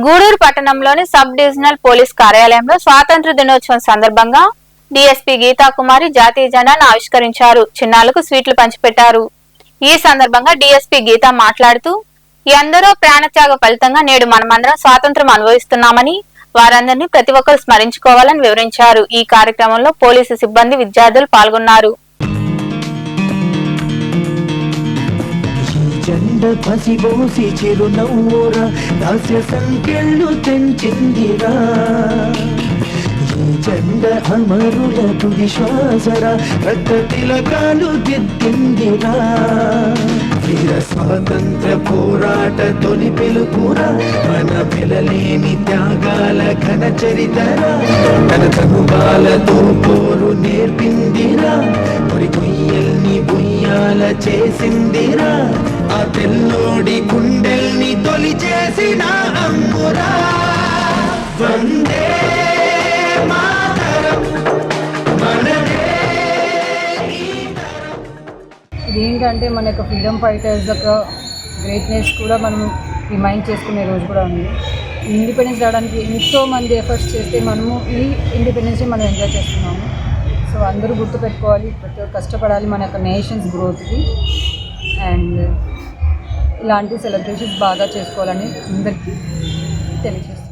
గూడూరు పట్టణంలోని sub divisional police కార్యాలయంలో స్వాతంత్ర దినోత్సవం సందర్భంగా డీఎస్పీ గీతాకుమారి జాతీయ జెండాను ఆవిష్కరించారు. చిన్నారులకు స్వీట్లు పంచిపెట్టారు. ఈ సందర్భంగా డీఎస్పీ గీత మాట్లాడుతూ ఎందరో ప్రాణత్యాగ ఫలితంగా నేడు మనమందరం స్వాతంత్రం అనుభవిస్తున్నామని, వారందరినీ ప్రతి ఒక్కరు స్మరించుకోవాలని వివరించారు. ఈ కార్యక్రమంలో పోలీసు సిబ్బంది, విద్యార్థులు పాల్గొన్నారు. జెండ పసిబోసి చిరునవ్వురా దాస్య సంఖ్యలు తెంచిందిరా. ఈ జెండ అమరులకు విశ్వాసరా రక్త తిలకాలు దిద్దిందిరా. వీర స్వాతంత్ర పోరాట తొలి పిలుపురా మన పిలలేని త్యాగాల ఘన చరితరా. తన తనుబాలతో పోరు నేర్పిందిరా, మరి కొయ్యల్ని బుయ్యాల చేసిందిరా. ఆ తెల్లోడి గుండెల్ని తొలి చేసిన అమ్మురా. వందే మాతరం మనదే. ఇదేంటంటే మన యొక్క ఫ్రీడమ్ ఫైటర్స్ యొక్క గ్రేట్నెస్ కూడా మనం రిమైండ్ చేసుకునే రోజు కూడా ఉంది. ఇండిపెండెన్స్ రావడానికి ఎంతోమంది ఎఫర్ట్స్ చేస్తే మనము ఈ ఇండిపెండెన్స్ని మనం ఎంజాయ్ చేస్తున్నాము. సో అందరూ గుర్తుపెట్టుకోవాలి, ప్రతి ఒక్క కష్టపడాలి మన యొక్క నేషన్స్ గ్రోత్కి. అండ్ ఇలాంటి సెలబ్రేషన్స్ బాగా చేసుకోవాలని అందరికీ తెలియజేస్తాను.